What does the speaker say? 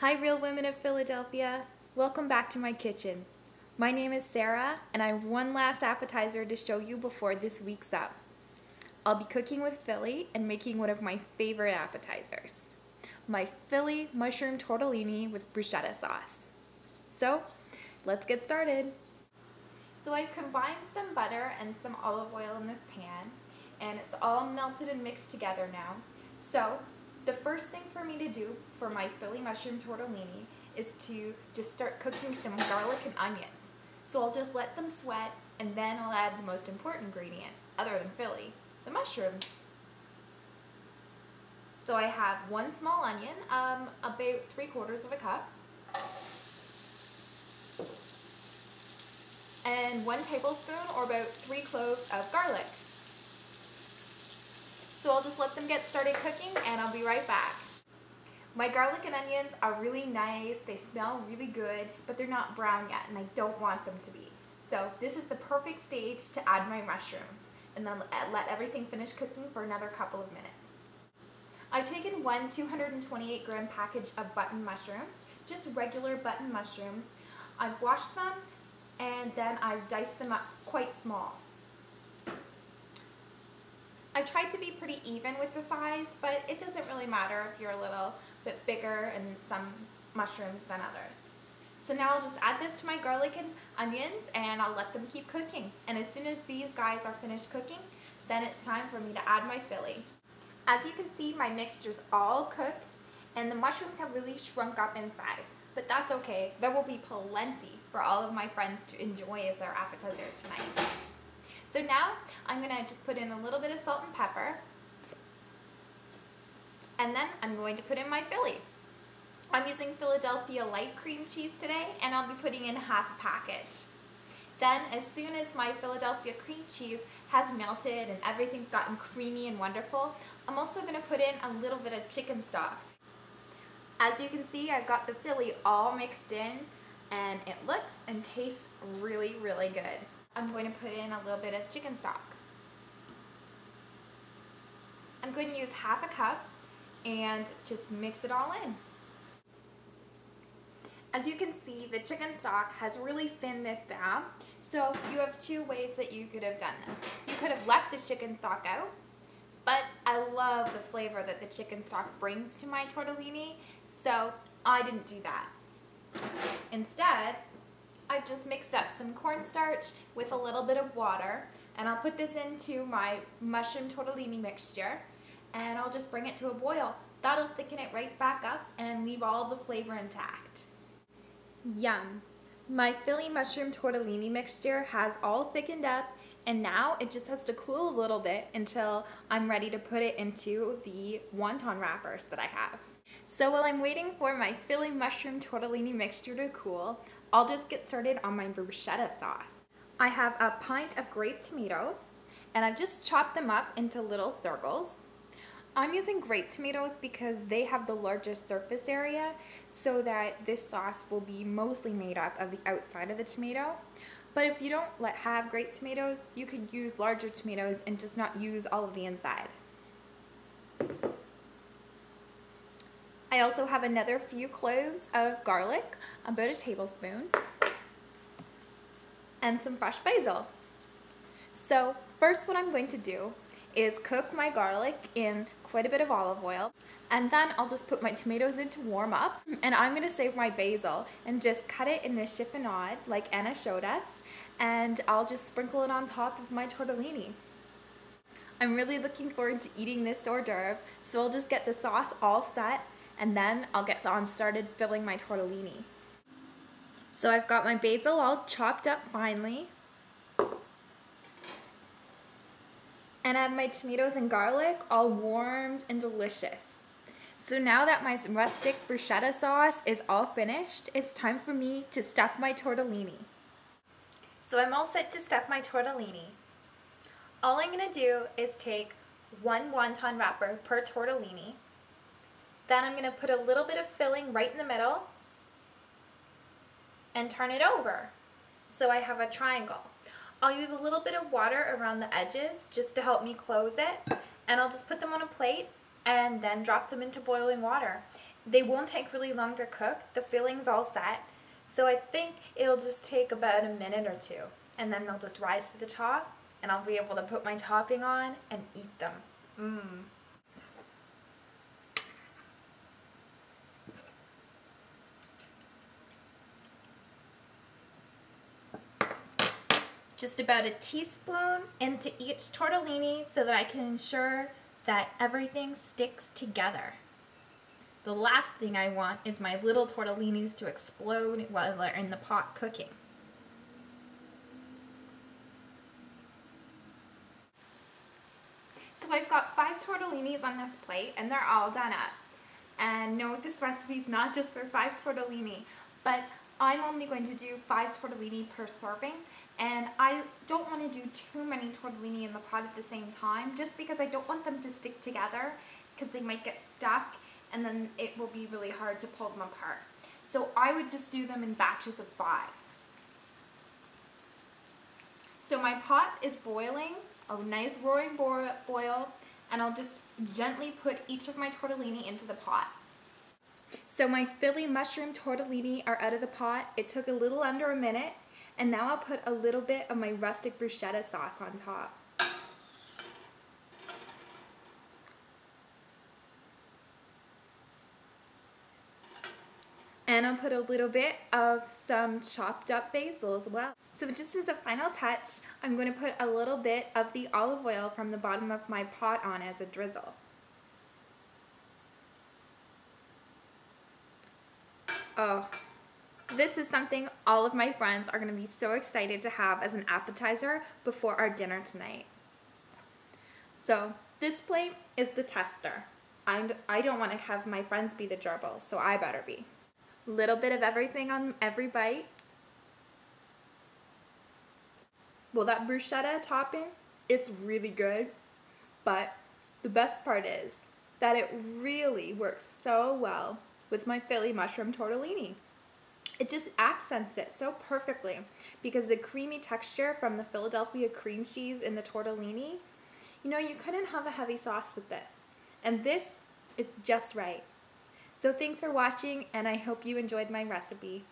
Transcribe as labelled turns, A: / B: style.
A: Hi real women of Philadelphia, welcome back to my kitchen. My name is Sarah and I have one last appetizer to show you before this week's up. I'll be cooking with Philly and making one of my favorite appetizers, my Philly mushroom tortellini with bruschetta sauce. So let's get started. So I've combined some butter and some olive oil in this pan and it's all melted and mixed together now. So the first thing for me to do for my Philly mushroom tortellini is to just start cooking some garlic and onions. So I'll just let them sweat and then I'll add the most important ingredient, other than Philly, the mushrooms. So I have one small onion, about 3/4 of a cup, and 1 tablespoon or about 3 cloves of garlic. So I'll just let them get started cooking and I'll be right back. My garlic and onions are really nice, they smell really good, but they're not brown yet and I don't want them to be. So this is the perfect stage to add my mushrooms and then let everything finish cooking for another couple of minutes. I've taken one 228 gram package of button mushrooms, just regular button mushrooms. I've washed them and then I've diced them up quite small. I tried to be pretty even with the size, but it doesn't really matter if you're a little bit bigger in some mushrooms than others. So now I'll just add this to my garlic and onions and I'll let them keep cooking. And as soon as these guys are finished cooking, then it's time for me to add my Philly. As you can see, my mixture's all cooked and the mushrooms have really shrunk up in size, but that's okay. There will be plenty for all of my friends to enjoy as their appetizer tonight. So now I'm going to just put in a little bit of salt and pepper, and then I'm going to put in my Philly. I'm using Philadelphia light cream cheese today and I'll be putting in half a package. Then as soon as my Philadelphia cream cheese has melted and everything's gotten creamy and wonderful, I'm also going to put in a little bit of chicken stock. As you can see, I've got the Philly all mixed in and it looks and tastes really, really good. I'm going to put in a little bit of chicken stock. I'm going to use half a cup and just mix it all in. As you can see, the chicken stock has really thinned this down, so you have two ways that you could have done this. You could have left the chicken stock out, but I love the flavor that the chicken stock brings to my tortellini, so I didn't do that. Instead, I've just mixed up some cornstarch with a little bit of water, and I'll put this into my mushroom tortellini mixture and I'll just bring it to a boil. That'll thicken it right back up and leave all the flavor intact. Yum! My Philly mushroom tortellini mixture has all thickened up and now it just has to cool a little bit until I'm ready to put it into the wonton wrappers that I have. So while I'm waiting for my Philly mushroom tortellini mixture to cool, I'll just get started on my bruschetta sauce. I have a pint of grape tomatoes and I've just chopped them up into little circles. I'm using grape tomatoes because they have the largest surface area so that this sauce will be mostly made up of the outside of the tomato. But if you don't have grape tomatoes, you could use larger tomatoes and just not use all of the inside. I also have another few cloves of garlic, about a tablespoon, and some fresh basil. So first what I'm going to do is cook my garlic in quite a bit of olive oil, and then I'll just put my tomatoes in to warm up, and I'm going to save my basil and just cut it in a chiffonade like Anna showed us, and I'll just sprinkle it on top of my tortellini. I'm really looking forward to eating this hors d'oeuvre, so I'll just get the sauce all set and then I'll get on started filling my tortellini. So I've got my basil all chopped up finely, and I have my tomatoes and garlic all warmed and delicious. So now that my rustic bruschetta sauce is all finished, it's time for me to stuff my tortellini. So I'm all set to stuff my tortellini. All I'm going to do is take one wonton wrapper per tortellini. Then I'm going to put a little bit of filling right in the middle and turn it over so I have a triangle. I'll use a little bit of water around the edges just to help me close it, and I'll just put them on a plate and then drop them into boiling water. They won't take really long to cook. The filling's all set. So I think it'll just take about a minute or two. And then they'll just rise to the top and I'll be able to put my topping on and eat them. Just about a teaspoon into each tortellini so that I can ensure that everything sticks together. The last thing I want is my little tortellinis to explode while they're in the pot cooking. So I've got 5 tortellinis on this plate and they're all done up. And no, this recipe is not just for 5 tortellini, but I'm only going to do 5 tortellini per serving. And I don't want to do too many tortellini in the pot at the same time, just because I don't want them to stick together, because they might get stuck and then it will be really hard to pull them apart. So I would just do them in batches of 5. So my pot is boiling, a nice roaring boil, and I'll just gently put each of my tortellini into the pot. So my Philly mushroom tortellini are out of the pot. It took a little under a minute, and now I'll put a little bit of my rustic bruschetta sauce on top. And I'll put a little bit of some chopped up basil as well. So just as a final touch, I'm going to put a little bit of the olive oil from the bottom of my pot on as a drizzle. Oh, this is something all of my friends are going to be so excited to have as an appetizer before our dinner tonight. So this plate is the tester. I don't want to have my friends be the gerbils, so I better be. Little bit of everything on every bite. Well, that bruschetta topping, it's really good, but the best part is that it really works so well with my Philly mushroom tortellini. It just accents it so perfectly because the creamy texture from the Philadelphia cream cheese in the tortellini, you know, you couldn't have a heavy sauce with this. And this, it's just right. So thanks for watching, and I hope you enjoyed my recipe.